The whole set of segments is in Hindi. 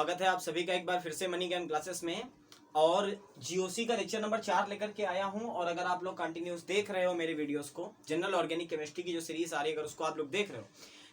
स्वागत है आप सभी का एक बार फिर से मनी गेम क्लासेस में। और जीओसी का लेक्चर नंबर 4 लेकर के आया हूं। और अगर आप लोग कंटिन्यूस देख रहे हो मेरे वीडियोस को, जनरल ऑर्गेनिक केमिस्ट्री की जो सीरीज आ रही है अगर उसको आप लोग देख रहे हो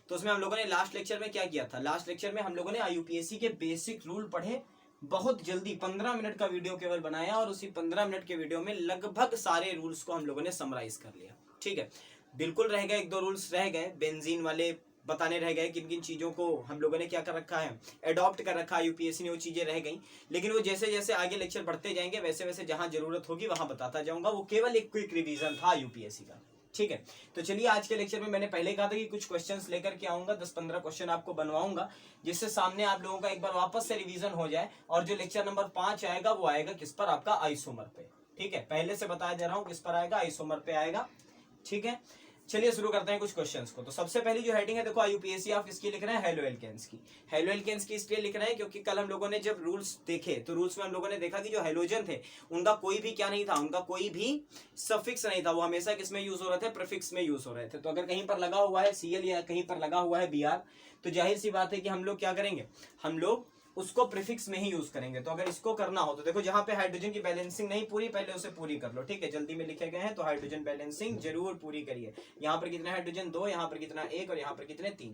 तो उसमें हम लोगों ने लास्ट लेक्चर में क्या किया था। लास्ट लेक्चर में हम लोगों ने IUPAC के बेसिक रूल पढ़े, बहुत जल्दी 15 मिनट का वीडियो केवल बनाया और उसी 15 मिनट के वीडियो में लगभग सारे रूल्स को हम लोगों ने समराइज कर लिया। ठीक है, बिल्कुल रह गए, एक दो रूल्स रह गए, बेंजीन वाले बताने रह गए, किन किन चीज़ों को हम लोगों ने क्या कर रखा है, एडॉप्ट कर रखा है IUPAC ने, वो चीज़ें रह गई। लेकिन वो जैसे जैसे आगे लेक्चर बढ़ते जाएंगे वैसे वैसे जहां जरूरत होगी वहां बताता जाऊंगा। वो केवल एक क्विक रिवीजन था IUPAC का। ठीक है, तो चलिए आज के लेक्चर में मैंने पहले कहा था कि कुछ क्वेश्चंस लेकर के आऊंगा, 10-15 क्वेश्चन आपको बनवाऊंगा जिससे सामने आप लोगों का एक बार वापस से रिवीजन हो जाए। और जो लेक्चर नंबर 5 आएगा वो आएगा किस पर, आपका आइसोमर पे। ठीक है, पहले से बताया जा रहा हूँ किस पर आएगा, आइसोमर पे आएगा। ठीक है, चलिए शुरू करते हैं कुछ क्वेश्चंस को। तो सबसे पहली जो हेडिंग है देखो, IUPAC आप इसकी लिख रहे हैं हेलो एल्केन्स की। हेलो एल्केन्स की इसलिए लिख रहे हैं क्योंकि कल हम लोगों ने जब रूल्स देखे तो रूल्स में हम लोगों ने देखा कि जो हेलोजन थे उनका कोई भी क्या नहीं था, उनका कोई भी सफिक्स नहीं था, वो हमेशा किसमें यूज हो रहे थे, प्रीफिक्स में यूज हो रहे थे। तो अगर कहीं पर लगा हुआ है CL या कहीं पर लगा हुआ है BR तो जाहिर सी बात है कि हम लोग क्या करेंगे, हम लोग उसको प्रीफिक्स में ही यूज करेंगे। तो अगर इसको करना हो तो देखो, जहां पे हाइड्रोजन की बैलेंसिंग नहीं पूरी, पहले उसे पूरी कर लो। ठीक है, जल्दी में लिखे गए हैं तो हाइड्रोजन बैलेंसिंग जरूर पूरी करिए। यहाँ पर कितने हाइड्रोजन, 2, यहाँ पर कितना 1 और यहाँ पर कितने 3।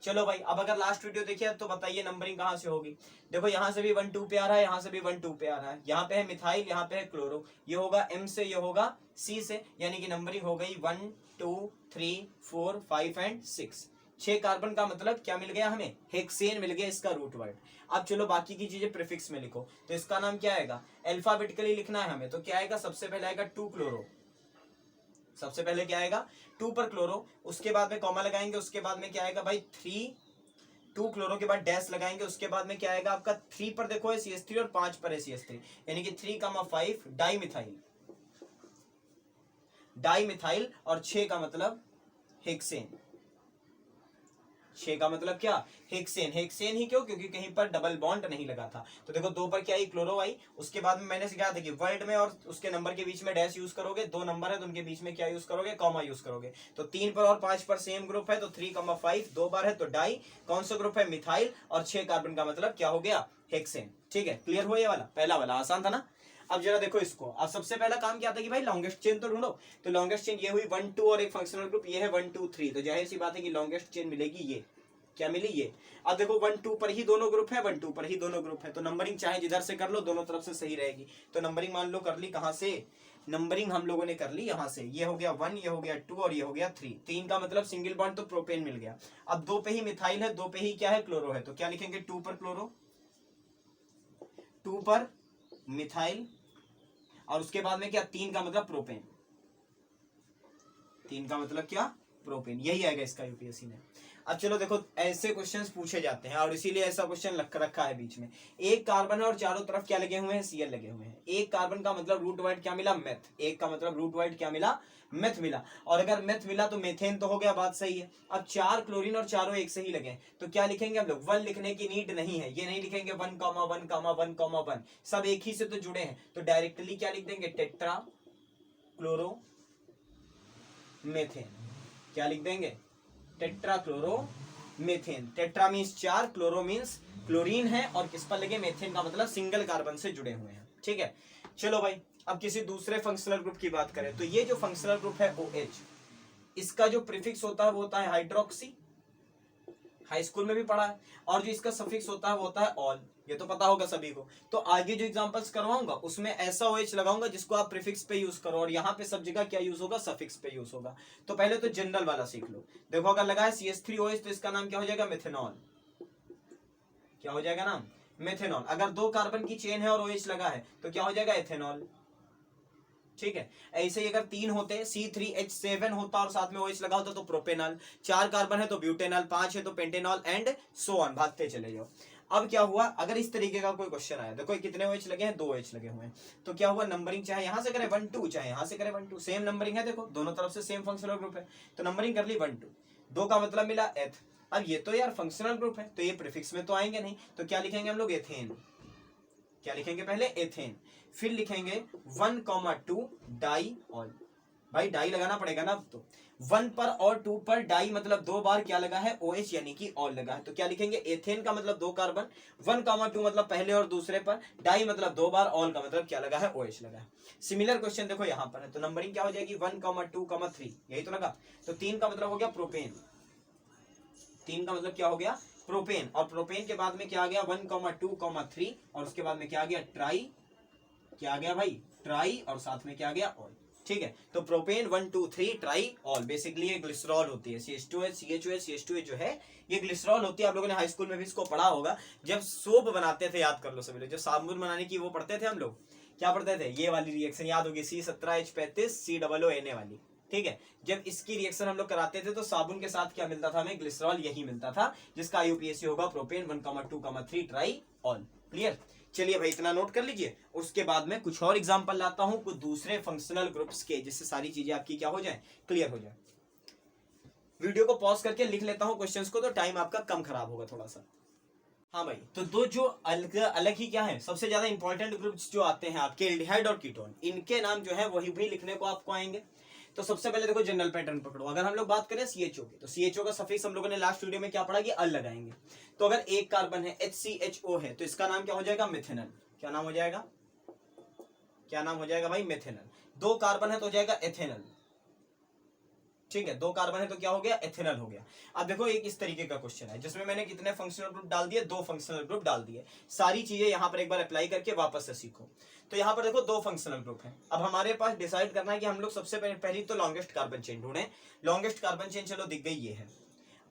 चलो भाई, अब अगर लास्ट वीडियो देखिए तो बताइए नंबरिंग कहाँ से होगी। देखो यहाँ से भी 1 2 पे आ रहा है, यहाँ से भी 1 2 पे आ रहा है। यहाँ पे है मिथाइल, यहाँ पे है क्लोरो, ये होगा M से, ये होगा C से, यानी कि नंबरिंग हो गई 1 2 3 4 5 एंड 6। 6 कार्बन का मतलब क्या मिल गया हमें, हेक्सेन मिल गया, इसका रूट वर्ड। अब चलो बाकी की चीजें प्रीफिक्स में लिखो। तो इसका नाम क्या आएगा, अल्फाबेटिकली लिखना है हमें। तो क्या आएगा, सबसे पहले आएगा 2 क्लोरो, सबसे पहले क्या आएगा 2 पर क्लोरो, उसके बाद में कॉमा लगाएंगे, उसके बाद में क्या आएगा भाई 3, 2 क्लोरो के बाद डैश लगाएंगे, उसके बाद में क्या आएगा आपका 3 पर देखो है CH3 और 5 पर है CH3, यानी कि 3,5 डाइमिथाइल, डाइमिथाइल। और 6 का मतलब हेक्सेन, 6 का मतलब क्या, हेक्सेन। हेक्सेन ही क्यों, क्योंकि कहीं पर डबल बॉन्ड नहीं लगा था। तो देखो 2 पर क्या आई, क्लोरो आई, उसके बाद में मैंने सिखाया था कि वर्ड में और उसके नंबर के बीच में डैश यूज करोगे, 2 नंबर है तो उनके बीच में क्या यूज करोगे, कॉमा यूज करोगे। तो 3 पर और 5 पर सेम ग्रुप है तो 3,5 2 बार है तो डाई, कौन सा ग्रुप है, मिथाइल, और 6 कार्बन का मतलब क्या हो गया, हेक्सेन। ठीक है, क्लियर हो ये वाला, पहला वाला आसान था ना। अब जरा देखो इसको, अब सबसे पहला काम क्या था कि भाई लॉन्गेस्ट चेन तो ढूंढो। तो लॉन्गेस्ट चेन ये हुई 1 2 और एक फंक्शनल ग्रुप ये है 1 2 3, तो जाहिर सी बात है कि लॉन्गेस्ट चेन मिलेगी ये, क्या मिली ये। अब देखो 1 2 पर ही दोनों ग्रुप है, 1 2 पर ही दोनों ग्रुप है, तो नंबरिंग चाहे जिधर से कर लो दोनों तरफ से सही रहेगी। तो नंबरिंग मान लो कर ली कहां से, नंबरिंग हम लोगों ने कर ली यहां से, ये हो गया 1, ये हो गया 2 और ये हो गया 3। 3 का मतलब सिंगल बॉन्ड तो प्रोपेन मिल गया। अब 2 पे ही मिथाइल है, 2 पे ही क्या है, क्लोरो है, तो क्या लिखेंगे 2 पर क्लोरो, 2 पर मिथाइल, और उसके बाद में क्या 3 का मतलब प्रोपेन, 3 का मतलब क्या, प्रोपेन। यही आएगा इसका UPSC में। अब चलो देखो ऐसे क्वेश्चंस पूछे जाते हैं और इसीलिए ऐसा क्वेश्चन रखा है बीच में। एक कार्बन है और चारों तरफ क्या लगे हुए हैं, CL लगे हुए हैं। एक कार्बन का मतलब रूट वर्ड क्या मिला, मेथ। एक का मतलब रूट वर्ड क्या मिला, मेथ मिला। और अगर मेथ मिला तो मेथेन तो हो गया, बात सही है। अब 4 क्लोरीन और चारों एक से ही लगे, तो क्या लिखेंगे हम लोग, 1 लिखने की नीड नहीं है, ये नहीं लिखेंगे 1,1,1,1,1, सब एक ही से तो जुड़े हैं, तो डायरेक्टली क्या लिख देंगे, टेट्रा क्लोरो मेथेन। क्या लिख देंगे, tetra chloro methane. Tetra means 4, chloro means chlorine है, और किस पर लगे, मेथेन का मतलब सिंगल कार्बन से जुड़े हुए हैं। ठीक है, चलो भाई अब किसी दूसरे फंक्शनल ग्रुप की बात करें तो ये जो फंक्शनल ग्रुप है OH, इसका जो प्रीफिक्स होता है वो होता है हाइड्रोक्सी, हाई स्कूल में भी पढ़ा है। और जो इसका सफिक्स होता है वो होता है ऑल, ये तो पता होगा सभी को। तो आगे जो एग्जांपल्स करवाऊंगा उसमें ऐसा OH लगाऊंगा जिसको आप प्रीफिक्स पे यूज करो, और यहाँ पे सब जगह क्या यूज होगा, सफिक्स पे यूज होगा। तो पहले तो जनरल वाला सीख लो। देखो अगर लगा है CH3OH तो इसका नाम क्या हो जाएगा, मेथेनॉल। क्या हो जाएगा नाम, मेथेनॉल। अगर 2 कार्बन की चेन है और OH लगा है तो क्या हो जाएगा, एथेनॉल। ठीक है, ऐसे ही अगर 3 होते, C3H7 होता और साथ में OH लगा होता तो प्रोपेनॉल। 4 कार्बन है तो ब्यूटेनॉल, 5 है तो पेंटेनॉल, एंड सो ऑन, भागते चले जाओ। अब क्या हुआ, अगर इस तरीके का कोई क्वेश्चन आया, देखो कितने OH लगे हैं, 2 OH लगे हुए हैं, तो क्या हुआ, नंबरिंग चाहे यहां से करे 1 2, चाहे यहां से करे 1 2, सेम नंबरिंग है, देखो दोनों तरफ से सेम फंक्शनल ग्रुप है, तो नंबरिंग कर ली 1 2। 2 का मतलब मिला एथ। अब ये तो यार फंक्शनल ग्रुप है तो ये प्रीफिक्स में तो आएंगे नहीं, तो क्या लिखेंगे हम लोग, एथेन। क्या लिखेंगे, पहले एथेन, फिर लिखेंगे 1,2 डाई ऑल। भाई डाई लगाना पड़ेगा ना अब तो। 1 पर और 2 पर डाई मतलब 2 बार क्या लगा है, OH यानी कि ऑल लगा है। तो क्या लिखेंगे, एथेन का मतलब 2 कार्बन, 1, 2 मतलब पहले और दूसरे पर, डाई मतलब 2 बार, ऑल का मतलब क्या लगा है, OH लगा है। सिमिलर क्वेश्चन देखो यहाँ पर है, तो नंबरिंग क्या हो जाएगी, 1, 2, 3, यही तो लगा। तो 3 का मतलब हो गया प्रोपेन, 3 का मतलब क्या हो गया, प्रोपेन। और प्रोपेन के बाद में क्या आ गया, 1, 2, 3, और उसके बाद में क्या आ गया, ट्राई, क्या आ गया भाई, ट्राई, और साथ में क्या आ गया, ऑल। ठीक है, तो प्रोपेन 1, 2, 3 ट्राई ऑल, बेसिकली ये ग्लिसरॉल होती है। CH2H CHOH CH2H जो है ये ग्लिसरॉल होती है। आप लोगों ने हाई स्कूल में भी इसको पढ़ा होगा, जब सोप बनाते थे, याद कर लो सभी लोग, जब साबुन बनाने की वो पढ़ते थे हम लोग, क्या पढ़ते थे, ये वाली रिएक्शन याद होगी, C17H35 COO वाली। ठीक है, जब इसकी रिएक्शन हम लोग कराते थे तो साबुन के साथ क्या मिलता था हमें, ग्लिसरॉल यही मिलता था, जिसका IUPAC होगा प्रोपेन 1, 2, 3 ट्राई ऑल। क्लियर। चलिए भाई इतना नोट कर लीजिए। उसके बाद में कुछ और एग्जांपल लाता हूं, कुछ दूसरे फंक्शनल ग्रुप्स के, जिससे सारी चीजें आपकी क्या हो जाए, क्लियर हो जाए। वीडियो को पॉज करके लिख लेता हूं क्वेश्चंस को, तो टाइम आपका कम खराब होगा थोड़ा सा। हाँ भाई, तो दो जो अलग अलग ही क्या है, सबसे ज्यादा इंपॉर्टेंट ग्रुप्स जो आते हैं आपके, एल्डिहाइड और कीटोन, इनके नाम जो है वही भी लिखने को आपको आएंगे। तो सबसे पहले देखो जनरल पैटर्न पकड़ो। अगर हम लोग बात करें CHO की, तो CHO का सफिक्स हम लोगों ने लास्ट वीडियो में क्या पढ़ा कि अल लगाएंगे। तो अगर एक कार्बन है HCHO है, तो इसका नाम क्या हो जाएगा, मिथेनल। क्या नाम हो जाएगा, क्या नाम हो जाएगा भाई, मिथेनल। 2 कार्बन है तो हो जाएगा एथेनल। ठीक है, 2 कार्बन है तो क्या हो गया, एथेनल हो गया। अब देखो एक इस तरीके का क्वेश्चन है जिसमें मैंने कितने फंक्शनल ग्रुप डाल दिए, 2 फंक्शनल ग्रुप डाल दिए। सारी चीजें यहां पर एक बार अप्लाई करके वापस से सीखो। तो यहां पर देखो 2 फंक्शनल ग्रुप है। अब हमारे पास डिसाइड करना है कि हम लोग सबसे पहले तो लॉन्गेस्ट कार्बन चेन ढूंढें। लॉन्गेस्ट कार्बन चेन चलो दिख गई, ये है।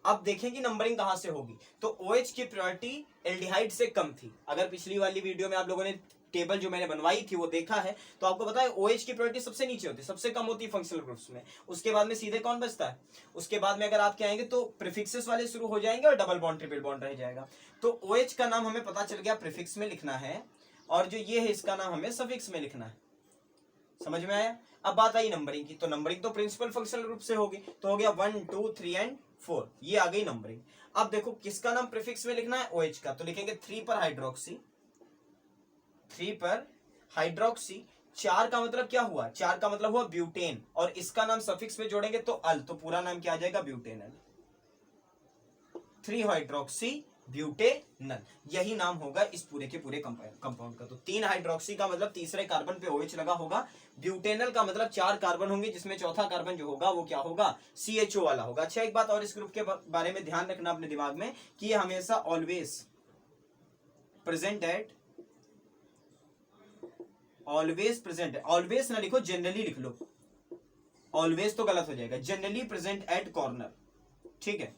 अब देखें कि नंबरिंग कहां से होगी। तो OH की प्रायोरिटी एल्डिहाइड से कम थी। अगर पिछली वाली वीडियो में आप लोगों ने टेबल जो मैंने बनवाई थी वो देखा है, तो आपको पता है OH की प्रायोरिटी सबसे नीचे होती है, सबसे कम होती है फंक्शनल ग्रुप्स में। उसके बाद में सीधे कौन बचता है, उसके बाद में अगर आप क्या आएंगे तो प्रीफिक्सेस वाले शुरू हो जाएंगे और डबल बॉन्ड ट्रिपल बॉन्ड रह जाएगा। तो OH का नाम हमें पता चल गया प्रीफिक्स में लिखना है, और जो ये है इसका नाम हमें सफिक्स में लिखना है। समझ में आया। अब बात आई नंबरिंग की, तो नंबरिंग तो प्रिंसिपल फंक्शनल ग्रुप से होगी, तो हो गया 1, 2, 3 एंड 4, ये आ गई नंबरिंग। अब देखो किसका नाम प्रीफिक्स में लिखना है, OH का, तो लिखेंगे 3 पर हाइड्रोक्सी, 3 पर हाइड्रोक्सी। 4 का मतलब क्या हुआ, 4 का मतलब हुआ ब्यूटेन, और इसका नाम सफिक्स में जोड़ेंगे तो अल, तो पूरा नाम क्या आ जाएगा, ब्यूटेनल। 3 हाइड्रोक्सी ब्यूटेनल, यही नाम होगा इस पूरे के पूरे कंपाउंड का। तो 3 हाइड्रोक्सी का मतलब तीसरे कार्बन पे OH लगा होगा, ब्यूटेनल का मतलब 4 कार्बन होंगे, जिसमें चौथा कार्बन जो होगा वो क्या होगा, CHO वाला होगा। अच्छा एक बात और इस ग्रुप के बारे में ध्यान रखना अपने दिमाग में, कि ये हमेशा always present at, always present है, ऑलवेज ना लिखो, जनरली लिख लो। ऑलवेज तो गलत हो जाएगा, जनरली प्रेजेंट एट कॉर्नर। ठीक है,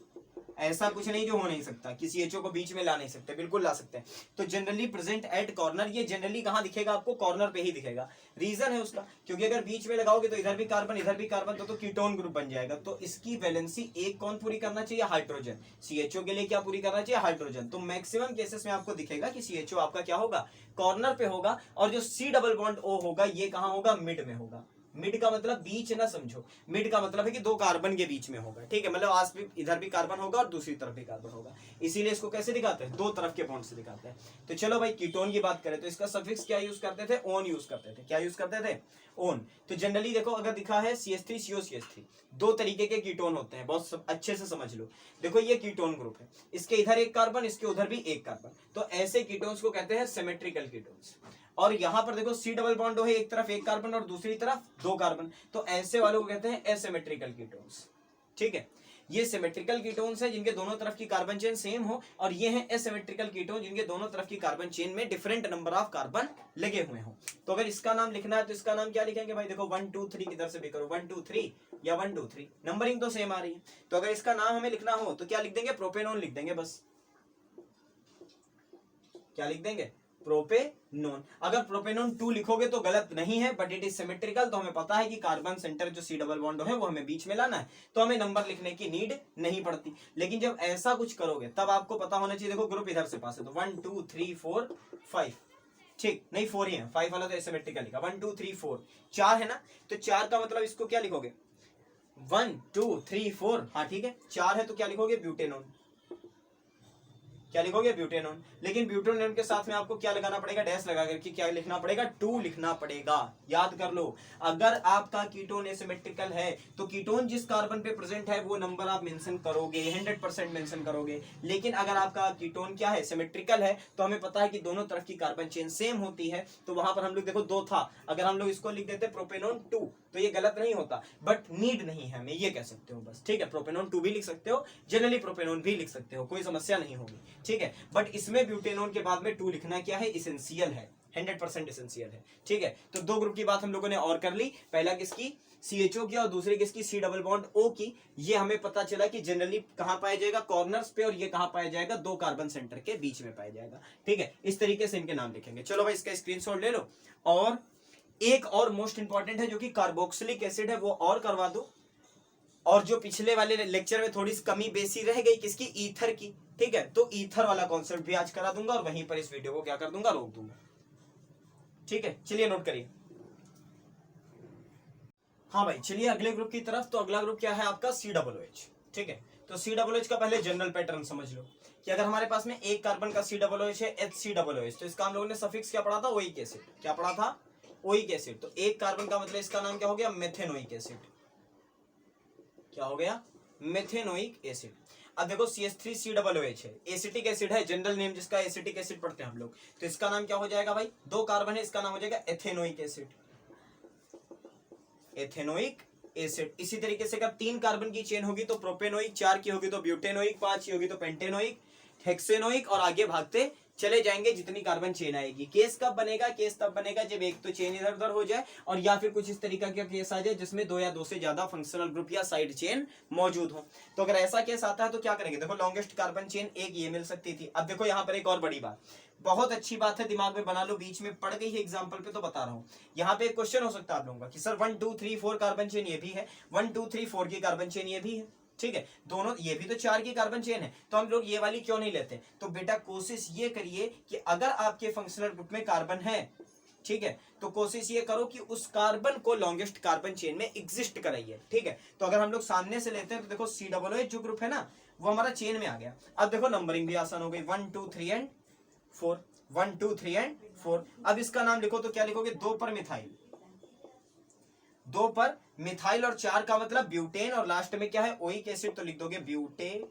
ऐसा कुछ नहीं जो हो नहीं सकता, किसी HO को बीच में ला नहीं सकते, बिल्कुल ला सकते हैं। तो जनरली प्रेजेंट एट कॉर्नर, ये जनरली कहां दिखेगा आपको, कॉर्नर पे ही दिखेगा। रीजन है उसका, क्योंकि अगर बीच में लगाओगे तो इधर भी कार्बन इधर भी कार्बन, तो कीटोन ग्रुप बन जाएगा। तो इसकी वैलेंसी एक कौन पूरी करना चाहिए, हाइड्रोजन। CHO के लिए क्या पूरी करना चाहिए, हाइड्रोजन। तो मैक्सिमम केसेस में आपको दिखेगा कि CHO आपका क्या होगा, कॉर्नर पे होगा, और जो C डबल बॉन्ड O होगा ये कहां होगा, मिड में होगा। मिड का मतलब बीच ना समझो, मिड का मतलब है कि 2 कार्बन के बीच में होगा। ठीक है, मतलब आज भी इधर भी कार्बन होगा और दूसरी तरफ भी कार्बन होगा, इसीलिए इसको कैसे दिखाते हैं, 2 तरफ के बॉन्ड से दिखाते हैं। तो चलो भाई कीटोन की बात करें, तो इसका सफिक्स क्या यूज करते थे, ओन यूज करते थे। क्या यूज करते थे, ओन। तो जनरली देखो अगर दिखा है CH3COCH3, 2 तरीके के कीटोन होते हैं, बहुत अच्छे से समझ लो। देखो ये कीटोन ग्रुप है, इसके इधर एक कार्बन, इसके उधर भी एक कार्बन, तो ऐसे कीटोन्स को कहते हैं सिमेट्रिकल कीटोन्स। और यहां पर देखो C डबल बॉन्ड है, एक तरफ एक कार्बन और दूसरी तरफ 2 कार्बन, तो ऐसे वालों को कहते हैं एसिमेट्रिकल कीटोन्स। ठीक है, ये सिमेट्रिकल कीटोन्स है जिनके दोनों तरफ की कार्बन चेन सेम हो, और ये हैं एसिमेट्रिकल कीटोन जिनके दोनों तरफ की कार्बन चेन में डिफरेंट नंबर ऑफ कार्बन लगे हुए हो। तो अगर इसका नाम लिखना है तो इसका नाम क्या लिखेंगे भाई, देखो 1, 2, 3 किधर से भी करो, 1, 2, 3 या 1, 2, 3, नंबरिंग तो सेम आ रही है। तो अगर इसका नाम हमें लिखना हो तो क्या लिख देंगे, प्रोपेनोन लिख देंगे बस। क्या लिख देंगे, प्रोपेनोन। अगर प्रोपेनोन 2 लिखोगे तो गलत नहीं है, बट इट इज सिमेट्रिकल, तो हमें पता है कि कार्बन सेंटर जो C डबल बॉन्ड है वो हमें बीच में लाना है, तो हमें नंबर लिखने की नीड नहीं पड़ती। लेकिन जब ऐसा कुछ करोगे तब आपको पता होना चाहिए, देखो ग्रुप इधर से पास है, तो 1, 2, 3, 4, 5, ठीक नहीं 4 ही है, 5 वाला तो एसिमेट्रिकल लिखा, 1, 2, 3, 4, 4 है ना। तो 4 का मतलब इसको क्या लिखोगे, 1, 2, 3, 4, हाँ ठीक है, 4 है तो क्या लिखोगे, ब्यूटेनोन। क्या लिखोगे, ब्यूटेनोन। लेकिन ब्यूटेनोन के साथ में आपको क्या लगाना पड़ेगा, डैश लगा करके क्या लिखना पड़ेगा, 2 लिखना पड़ेगा। याद कर लो, अगर आपका कीटोन एसिमेट्रिकल है तो कीटोन जिस कार्बन पे प्रेजेंट है वो नंबर आप मेंशन करोगे, 100% मेंशन करोगे। लेकिन अगर आपका कीटोन क्या है, सिमेट्रिकल है, तो हमें पता है कि दोनों तरफ की कार्बन चेन सेम होती है, तो वहां पर हम लोग देखो 2 था, अगर हम लोग इसको लिख देते प्रोपेनोन 2 तो ये गलत नहीं होता, बट नीड नहीं है हमें, ये कह सकते हो बस, ठीक है। प्रोपेनोन 2 भी लिख सकते हो, जनरली प्रोपेनोन भी लिख सकते हो, कोई समस्या नहीं होगी, ठीक है। बट इसमें ब्यूटेनोन के बाद में 2 लिखना क्या है, इसेंशियल है, 100% इसेंशियल है, ठीक है। तो 2 ग्रुप की बात हम लोगों ने और कर ली, पहला किसकी, CHO की, और दूसरे किसकी, C डबल बॉन्ड O की। ये हमें पता चला कि जनरली कहां पाया जाएगा, कॉर्नर्स पे, और ये कहां पाया जाएगा, 2 कार्बन सेंटर के बीच में पाया जाएगा, ठीक है। इस तरीके से इनके नाम लिखेंगे। चलो भाई इसका स्क्रीनशॉट ले लो। और एक और मोस्ट इंपॉर्टेंट है जो कि कार्बोक्सिलिक एसिड है, वो और करवा दो। और जो पिछले वाले लेक्चर में थोड़ी सी कमी बेसी रह गई किसकी, ईथर की, ठीक है। तो ईथर वाला कॉन्सेप्ट भी आज करा दूंगा और वहीं पर इस वीडियो को क्या कर दूंगा, रोक दूंगा, ठीक है। चलिए नोट करिए। हाँ भाई चलिए अगले ग्रुप की तरफ। तो अगला ग्रुप क्या है आपका, COOH, ठीक है। तो COOH का पहले जनरल पैटर्न समझ लो कि अगर हमारे पास में एक कार्बन का COOH है, HCOOH, तो इसका हम लोगों ने सफिक्स क्या पढ़ा था, ओइक एसिड। क्या पढ़ा था, ओइक एसिड। तो एक कार्बन का मतलब इसका नाम क्या हो गया, मेथेनोइक एसिड। क्या हो गया, मेथेनोइक एसिड। अब देखो CH3COOH है, एसिटिक एसिड है, जनरल नेम जिसका एसिटिक एसिड पढ़ते हैं हम लोग, तो इसका नाम क्या हो जाएगा भाई, 2 कार्बन है, इसका नाम हो जाएगा एथेनोइक एसिड, एथेनोइक एसिड। इसी तरीके से अगर 3 कार्बन की चेन होगी तो प्रोपेनोइक, 4 की होगी तो ब्यूटेनोइक, 5 की होगी तो पेंटेनोइक, हेक्सेनोइक, और आगे भागते चले जाएंगे जितनी कार्बन चेन आएगी। केस कब बनेगा, केस तब बनेगा जब एक तो चेन इधर उधर हो जाए, और या फिर कुछ इस तरीका का केस आ जाए जिसमें 2 या 2 से ज्यादा फंक्शनल ग्रुप या साइड चेन मौजूद हो। तो अगर ऐसा केस आता है तो क्या करेंगे, देखो लॉन्गेस्ट कार्बन चेन एक ये मिल सकती थी। अब देखो यहाँ पर एक और बड़ी बात, बहुत अच्छी बात है, दिमाग में बना लो, बीच में पड़ गई है एग्जाम्पल पे तो बता रहा हूँ। यहाँ पे एक क्वेश्चन हो सकता है आप लोगों का कि सर 1 2 3 4 कार्बन चेन ये भी है, 1 2 3 4 की कार्बन चेन ये भी है, ठीक है, दोनों ये भी तो 4 की कार्बन चेन है, तो हम लोग ये वाली क्यों नहीं लेते। तो बेटा कोशिश ये करिए कि अगर आपके फंक्शनल ग्रुप में कार्बन है, ठीक है, तो कोशिश ये करो कि उस कार्बन को लॉन्गेस्ट कार्बन चेन में एग्जिस्ट कराइए, ठीक है। तो अगर हम लोग सामने से लेते हैं तो देखो COOH जो ग्रुप है ना वो हमारा चेन में आ गया। अब देखो नंबरिंग भी आसान हो गई, 1 2 3 एंड 4, 1 2 3 एंड 4। अब इसका नाम लिखो तो क्या लिखोगे, 2 पर मिथाइल, 2 पर मिथाइल, और 4 का मतलब ब्यूटेन, और लास्ट में क्या है, ओइक एसिड, तो लिख दोगे ब्यूटेनोइक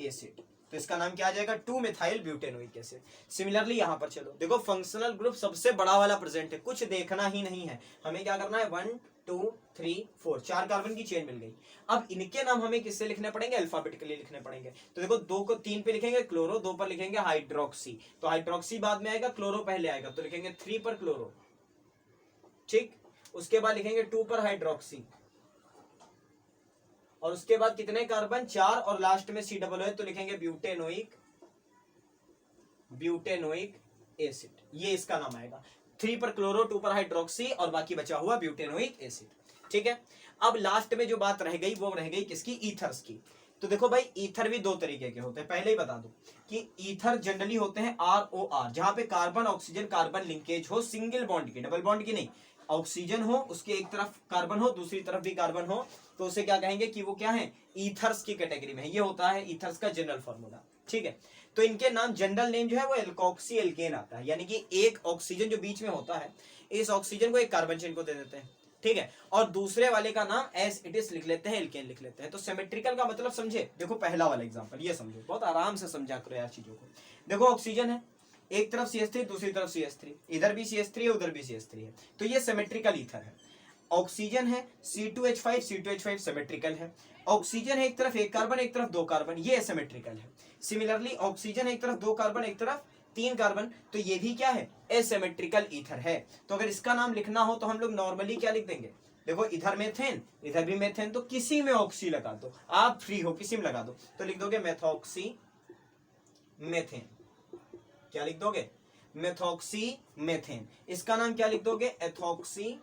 एसिड। तो इसका नाम क्या आ जाएगा, 2 मिथाइल ब्यूटेनोइक एसिड। सिमिलरली यहां पर चलो देखो फंक्शनल ग्रुप सबसे बड़ा वाला प्रेजेंट है, कुछ देखना ही नहीं है, हमें क्या करना है, 1 2 3 4, 4 कार्बन की चेन मिल गई। अब इनके नाम हमें किससे लिखने पड़ेंगे, अल्फाबेटिकली लिखने पड़ेंगे। तो देखो 2 को 3 पे लिखेंगे क्लोरो, 2 पर लिखेंगे हाइड्रोक्सी, तो हाइड्रोक्सी बाद में आएगा, क्लोरो पहले आएगा, तो लिखेंगे 3 पर क्लोरो, ठीक। उसके बाद लिखेंगे 2 पर हाइड्रोक्सी, और उसके बाद कितने कार्बन, 4, और लास्ट में COOH, तो लिखेंगे ब्यूटेनोइक एसिड, ये इसका नाम आएगा। 3 पर क्लोरो, 2 पर हाइड्रोक्सी, और बाकी बचा हुआ ब्यूटेनोइक एसिड, ठीक है। अब लास्ट में जो बात रह गई वो रह गई किसकी, ईथर्स की। तो देखो भाई ईथर भी 2 तरीके के होते हैं, पहले ही बता दूं कि ईथर जनरली होते हैं ROR, जहां पे कार्बन ऑक्सीजन कार्बन लिंकेज हो, सिंगल बॉन्ड की, डबल बॉन्ड की नहीं, ऑक्सीजन हो, उसके एक तरफ कार्बन हो, दूसरी तरफ भी कार्बन हो, तो उसे क्या कहेंगे कि वो क्या है, ईथर्स की कैटेगरी में है। ये होता है ईथर्स का जनरल फॉर्मूला, ठीक है। तो इनके नाम, जनरल नेम जो है वो एल्कोक्सी एल्केन आता है, यानी कि एक ऑक्सीजन जो बीच में होता है, इस ऑक्सीजन को एक कार्बन चेन को दे देते हैं, ठीक है, और दूसरे वाले का नाम एज इट इज लिख लेते हैं, एल्केन लिख लेते हैं। तो सिमेट्रिकल का मतलब समझे, देखो पहला वाला एग्जांपल ये समझो, बहुत आराम से समझा करो यार चीजों को। देखो ऑक्सीजन है, एक तरफ CH3, दूसरी तरफ CH3, इधर भी CH3 है, उधर भी CH3 है, तो ये सिमेट्रिकल ईथर है। ऑक्सीजन है, C2H5 सिमेट्रिकल है। ऑक्सीजन है, एक तरफ एक कार्बन, एक तरफ 2 कार्बन, ये सिमेट्रिकल है। सिमिलरली ऑक्सीजन है, एक तरफ 2 कार्बन, एक तरफ 3 कार्बन, तो ये भी क्या है, एसिमेट्रिकल ईथर है। तो अगर इसका नाम लिखना हो तो हम लोग नॉर्मली क्या लिख देंगे, देखो इधर मेथेन, इधर भी मेथेन, तो किसी में ऑक्सी लगा दो, आप फ्री हो, किसी में लगा दो, तो लिख दोगे मेथॉक्सी मेथेन। क्या लिख दोगे, मेथॉक्सी मेथेन। इसका नाम क्या लिख दोगे, एथॉक्सी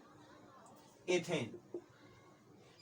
एथेन।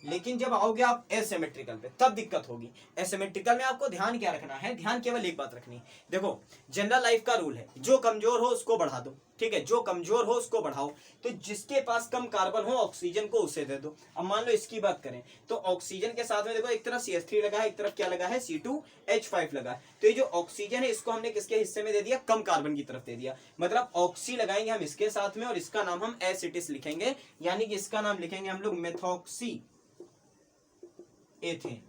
लेकिन जब आओगे आप एसिमेट्रिकल पे तब दिक्कत होगी। एसिमेट्रिकल में आपको ध्यान क्या रखना है, ध्यान केवल एक बात रखनी है। देखो जनरल लाइफ का रूल है, जो कमजोर हो उसको बढ़ा दो, ठीक है, जो कमजोर हो उसको बढ़ाओ। तो जिसके पास कम कार्बन हो ऑक्सीजन को उसे दे दो। अब मान लो इसकी बात करें तो ऑक्सीजन के साथ में देखो एक तरफ CH3 लगा है, एक तरफ क्या लगा है C2H5 लगा है। तो ये जो ऑक्सीजन है इसको हमने किसके हिस्से में दे दिया, कम कार्बन की तरफ दे दिया। मतलब ऑक्सी लगाएंगे हम इसके साथ में और इसका नाम हम एसिटिस लिखेंगे, यानी कि इसका नाम लिखेंगे हम लोग मेथॉक्सी एथेन।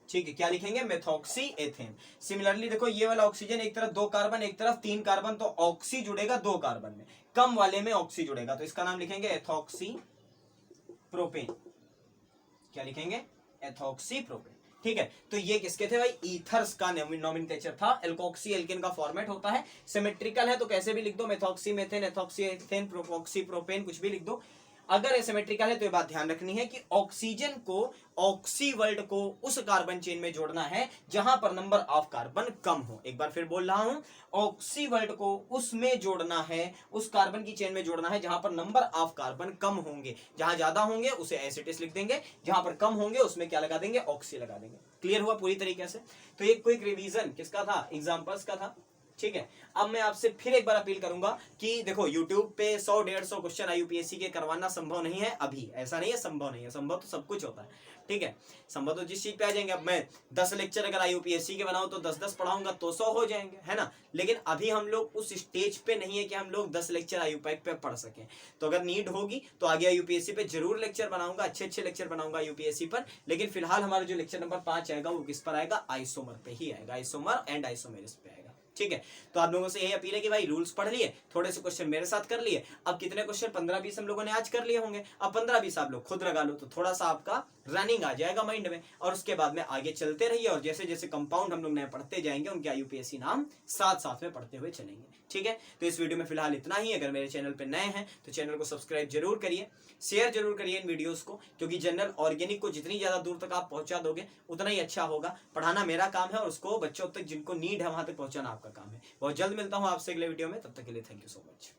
ठीक है, क्या लिखेंगे, मेथॉक्सी एथेन। सिमिलरली देखो ये वाला ऑक्सीजन एक तरफ 2 कार्बन एक तरफ 3 कार्बन, तो ऑक्सी जुड़ेगा 2 कार्बन में, कम वाले में ऑक्सी जुड़ेगा, तो इसका नाम लिखेंगे एथॉक्सी प्रोपेन। क्या लिखेंगे, एथॉक्सी प्रोपेन। ठीक है, तो ये किसके थे भाई, ईथर्स का नोमेनक्लेचर था। एल्कोक्सी एल्केन का फॉर्मेट होता है, सिमेट्रिकल है तो कैसे भी लिख दो, methoxy methane, ethoxy ethane, propoxy propane, कुछ भी लिख दो। अगर एसिमेट्रिकल है तो ये बात ध्यान रखनी है कि ऑक्सीजन को, ऑक्सी वर्ल्ड को उस कार्बन चेन में जोड़ना है जहां पर नंबर ऑफ कार्बन कम हो। एक बार फिर बोल रहा हूं, ऑक्सी वर्ल्ड को उसमें जोड़ना है, उस कार्बन की चेन में जोड़ना है जहां पर नंबर ऑफ कार्बन कम होंगे। जहां ज्यादा होंगे उसे एसिटिस लिख देंगे, जहां पर कम होंगे उसमें क्या लगा देंगे, ऑक्सी लगा देंगे। क्लियर हुआ पूरी तरीके से। तो ये क्विक रिवीजन किसका था, एग्जांपल्स का था। ठीक है, अब मैं आपसे फिर एक बार अपील करूंगा कि देखो YouTube पे 100-150 क्वेश्चन IUPAC के करवाना संभव नहीं है अभी, ऐसा नहीं है संभव नहीं है, संभव तो सब कुछ होता है। ठीक है, संभव तो जिस चीज पे आ जाएंगे। अब मैं 10 लेक्चर अगर IUPAC के बनाऊं तो 10-10 पढ़ाऊंगा तो 100 हो जाएंगे, है ना। लेकिन अभी हम लोग उस स्टेज पे नहीं है कि हम लोग 10 लेक्चर IUPAC पे पढ़ सकें। तो अगर नीड होगी तो आगे IUPAC पे जरूर लेक्चर बनाऊंगा, अच्छे लेक्चर बनाऊंगा IUPAC पर। लेकिन फिलहाल हमारा जो लेक्चर नंबर 5 आएगा वो किस पर आएगा, आइसोमर पे ही आएगा, आइसोमर एंड आइसोमेरिस पे आएगा। ठीक है, तो आप लोगों से यही अपील है कि भाई रूल्स पढ़ लिए, थोड़े से क्वेश्चन मेरे साथ कर लिए। अब कितने क्वेश्चन, 15-20 हम लोगों ने आज कर लिए होंगे। अब 15-20 आप लोग खुद लगा लो, तो थोड़ा सा आपका रनिंग आ जाएगा माइंड में, और उसके बाद में आगे चलते रहिए। और जैसे जैसे कंपाउंड हम लोग नए पढ़ते जाएंगे उनके IUPAC नाम साथ साथ में पढ़ते हुए चलेंगे। ठीक है, तो इस वीडियो में फिलहाल इतना ही। अगर मेरे चैनल पे नए हैं तो चैनल को सब्सक्राइब जरूर करिए, शेयर जरूर करिए इन वीडियोस को, क्योंकि जनरल ऑर्गेनिक को जितनी ज्यादा दूर तक आप पहुंचा दोगे उतना ही अच्छा होगा। पढ़ाना मेरा काम है और उसको बच्चों तक जिनको नीड है वहां तक पहुंचाना आपका काम है। बहुत जल्द मिलता हूं आपसे अगले वीडियो में, तब तक के लिए थैंक यू सो मच।